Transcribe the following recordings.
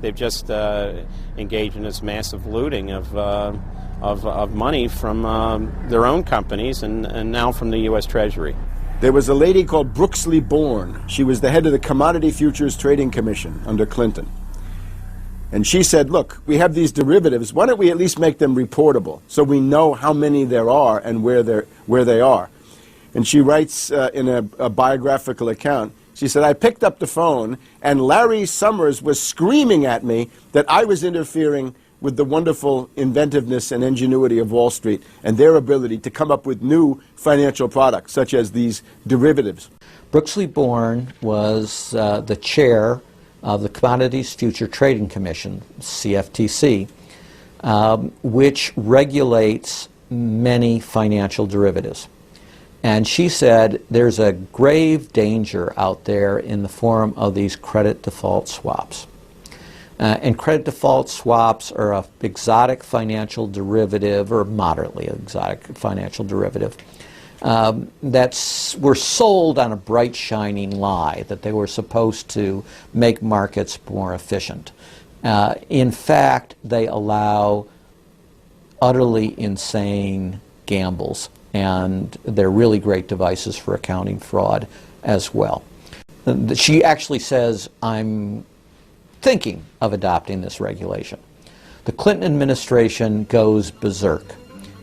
They've just engaged in this massive looting of money from their own companies and now from the U.S. Treasury. There was a lady called Brooksley Bourne. She was the head of the Commodity Futures Trading Commission under Clinton. And she said, look, we have these derivatives. Why don't we at least make them reportable so we know how many there are and where they are? And she writes in a biographical account, she said, I picked up the phone and Larry Summers was screaming at me that I was interfering with the wonderful inventiveness and ingenuity of Wall Street and their ability to come up with new financial products, such as these derivatives. Brooksley Bourne was the chair of the Commodities Future Trading Commission, CFTC, which regulates many financial derivatives. And she said there's a grave danger out there in the form of these credit default swaps. And credit default swaps are an exotic financial derivative, or moderately exotic financial derivative, were sold on a bright, shining lie that they were supposed to make markets more efficient. In fact, they allow utterly insane gambles, and they're really great devices for accounting fraud as well. She actually says, I'm thinking of adopting this regulation. The Clinton administration goes berserk,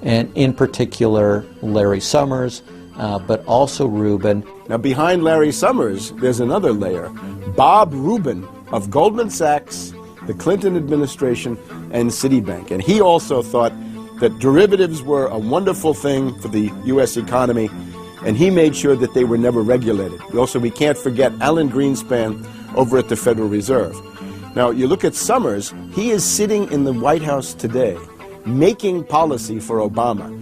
and in particular Larry Summers, but also Rubin. Now behind Larry Summers, there's another layer. Bob Rubin of Goldman Sachs, the Clinton administration, and Citibank. And he also thought that derivatives were a wonderful thing for the U.S. economy, and he made sure that they were never regulated. Also, we can't forget Alan Greenspan over at the Federal Reserve. Now, you look at Summers, he is sitting in the White House today, making policy for Obama.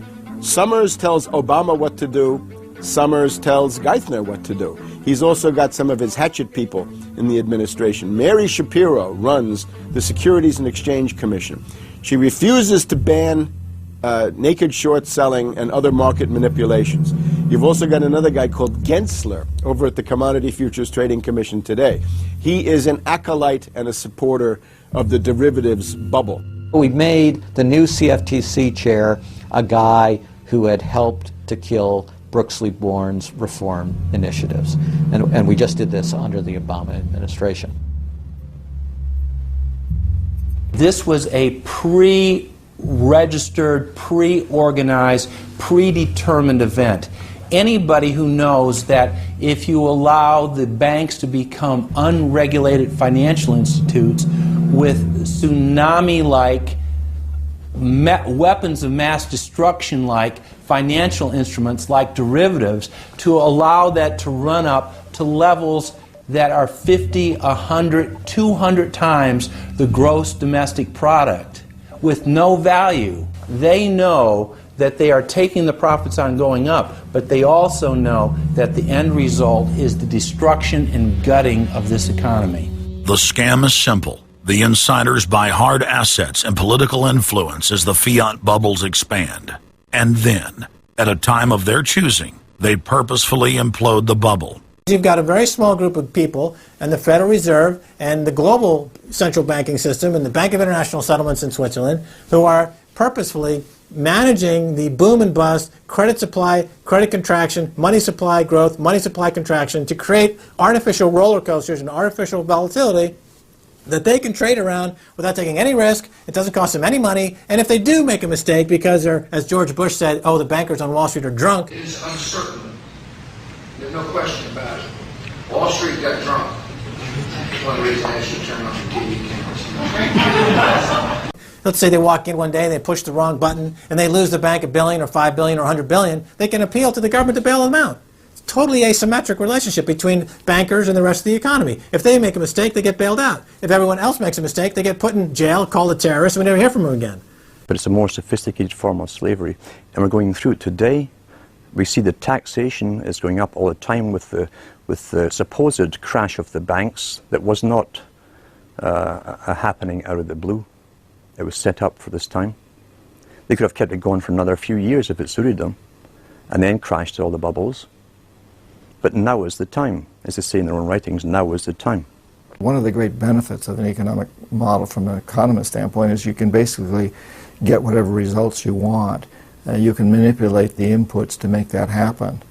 Summers tells Obama what to do. Summers tells Geithner what to do. He's also got some of his hatchet people in the administration. Mary Shapiro runs the Securities and Exchange Commission. She refuses to ban naked short selling and other market manipulations. You've also got another guy called Gensler over at the Commodity Futures Trading Commission today. He is an acolyte and a supporter of the derivatives bubble. We made the new CFTC chair a guy who had helped to kill Brooksley Bourne's reform initiatives. And we just did this under the Obama administration. This was a pre-registered, pre-organized, predetermined event. Anybody who knows that if you allow the banks to become unregulated financial institutes with tsunami-like weapons of mass destruction-like financial instruments like derivatives, to allow that to run up to levels that are 50, 100, 200 times the gross domestic product with no value. They know that they are taking the profits on going up, but they also know that the end result is the destruction and gutting of this economy. The scam is simple. The insiders buy hard assets and political influence as the fiat bubbles expand. And then, at a time of their choosing, they purposefully implode the bubble. You've got a very small group of people, and the Federal Reserve and the global central banking system and the Bank of International Settlements in Switzerland, who are purposefully managing the boom and bust, credit supply, credit contraction, money supply growth, money supply contraction, to create artificial roller coasters and artificial volatility that they can trade around without taking any risk. It doesn't cost them any money. And if they do make a mistake because they're, as George Bush said, oh, the bankers on Wall Street are drunk. It is uncertain. There's no question about it. Wall Street got drunk. That's one reason I should turn on the TV cameras. Let's say they walk in one day and they push the wrong button and they lose the bank $1 billion or $5 billion or $100 billion. They can appeal to the government to bail them out. It's a totally asymmetric relationship between bankers and the rest of the economy. If they make a mistake, they get bailed out. If everyone else makes a mistake, they get put in jail, called a terrorist, and we never hear from them again. But it's a more sophisticated form of slavery, and we're going through it today. We see the taxation is going up all the time with the supposed crash of the banks that was not happening out of the blue. It was set up for this time. They could have kept it going for another few years if it suited them, and then crashed all the bubbles. But now is the time. As they say in their own writings, now is the time. One of the great benefits of an economic model from an economist standpoint is you can basically get whatever results you want. You can manipulate the inputs to make that happen.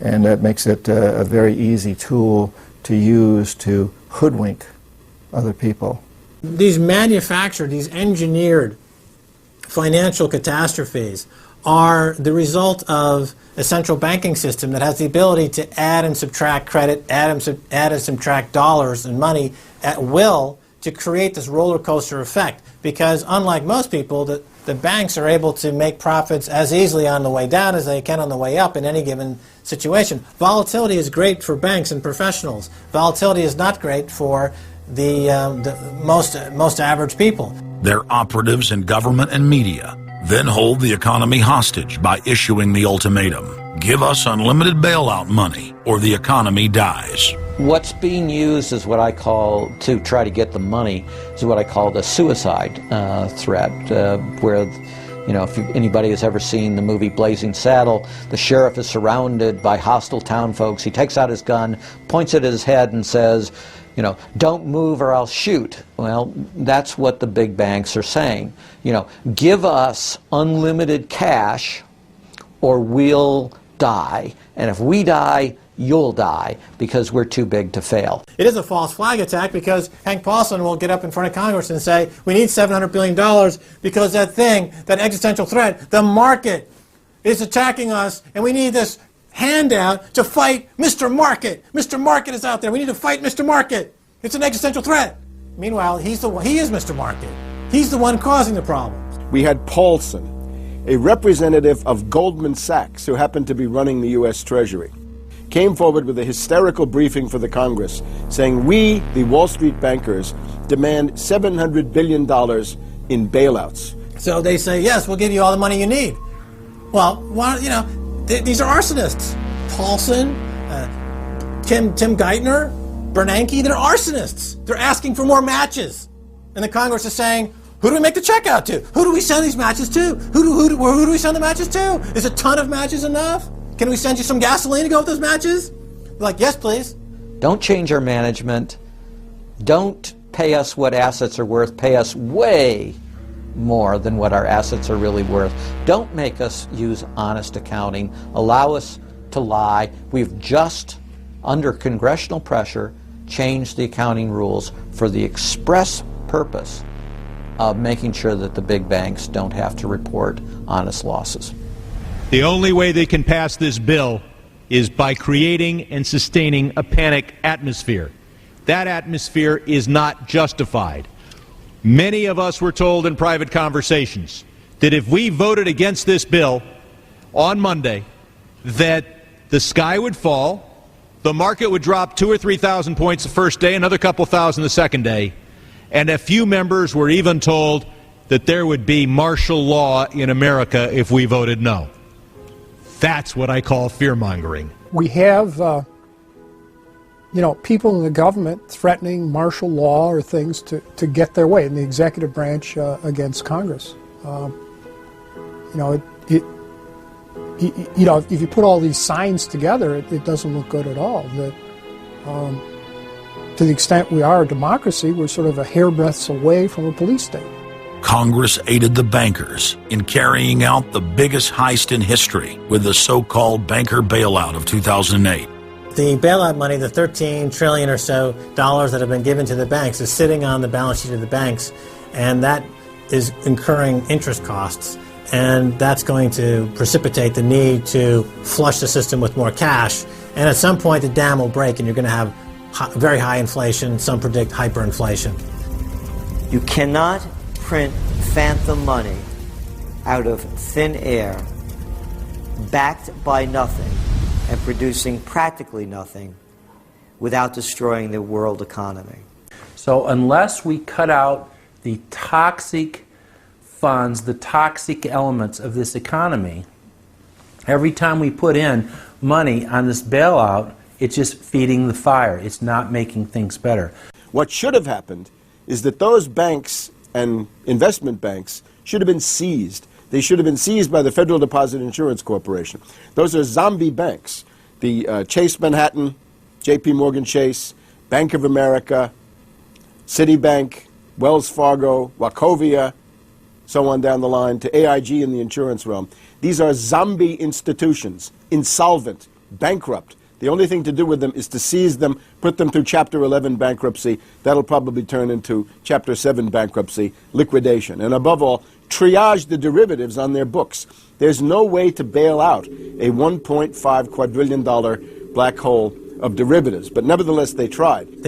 And that makes it a very easy tool to use to hoodwink other people. These manufactured, these engineered financial catastrophes are the result of a central banking system that has the ability to add and subtract credit, add and subtract dollars and money at will to create this roller coaster effect. Because unlike most people, the banks are able to make profits as easily on the way down as they can on the way up in any given situation. Volatility is great for banks and professionals. Volatility is not great for the most average people. Their operatives in government and media then hold the economy hostage by issuing the ultimatum: give us unlimited bailout money or the economy dies. What's being used is what I call, to try to get the money, is what I call the suicide threat, where, you know, if anybody has ever seen the movie Blazing Saddle, the sheriff is surrounded by hostile town folks. He takes out his gun, points it at his head and says, you know, don't move or I'll shoot. Well, that's what the big banks are saying. You know, give us unlimited cash or we'll die. And if we die, you'll die because we're too big to fail. It is a false flag attack because Hank Paulson will get up in front of Congress and say, we need $700 billion because that thing, that existential threat, the market is attacking us and we need this handout to fight Mr. Market. Mr. Market is out there. We need to fight Mr. Market. It's an existential threat. Meanwhile, he is Mr. Market. He's the one causing the problems. We had Paulson, a representative of Goldman Sachs who happened to be running the U.S. Treasury, came forward with a hysterical briefing for the Congress saying, we, the Wall Street bankers, demand $700 billion in bailouts. So they say, yes, we'll give you all the money you need. Well, why, you know, these are arsonists. Paulson, Tim Geithner, Bernanke, they're arsonists. They're asking for more matches. And the Congress is saying, who do we make the check out to? Who do we send these matches to? Who do we send the matches to? Is a ton of matches enough? Can we send you some gasoline to go with those matches? They're like, yes, please. Don't change our management. Don't pay us what assets are worth. Pay us way more than what our assets are really worth. Don't make us use honest accounting. Allow us to lie. We've just, under congressional pressure, changed the accounting rules for the express purpose of making sure that the big banks don't have to report honest losses. The only way they can pass this bill is by creating and sustaining a panic atmosphere. That atmosphere is not justified. Many of us were told in private conversations that if we voted against this bill on Monday, that the sky would fall, the market would drop 2,000 or 3,000 points the first day, another couple thousand the second day, and a few members were even told that there would be martial law in America if we voted no. That's what I call fear-mongering. We have people in the government threatening martial law or things to get their way in the executive branch against Congress. If you put all these signs together, it doesn't look good at all. To the extent we are a democracy, we're sort of a hairbreadth away from a police state. Congress aided the bankers in carrying out the biggest heist in history with the so-called banker bailout of 2008. The bailout money, the $13 trillion or so dollars that have been given to the banks, is sitting on the balance sheet of the banks, and that is incurring interest costs. And that's going to precipitate the need to flush the system with more cash. And at some point, the dam will break, and you're going to have very high inflation. Some predict hyperinflation. You cannot print phantom money out of thin air, backed by nothing, and producing practically nothing without destroying the world economy. So unless we cut out the toxic funds, the toxic elements of this economy, every time we put in money on this bailout, it's just feeding the fire. It's not making things better. What should have happened is that those banks and investment banks should have been seized. They should have been seized by the Federal Deposit Insurance Corporation. Those are zombie banks. The Chase Manhattan, J.P. Morgan Chase, Bank of America, Citibank, Wells Fargo, Wachovia, so on down the line, to AIG in the insurance realm. These are zombie institutions, insolvent, bankrupt. The only thing to do with them is to seize them, put them through Chapter 11 bankruptcy. That'll probably turn into Chapter 7 bankruptcy, liquidation. And above all, triage the derivatives on their books. There's no way to bail out a $1.5 quadrillion black hole of derivatives. But nevertheless, they tried.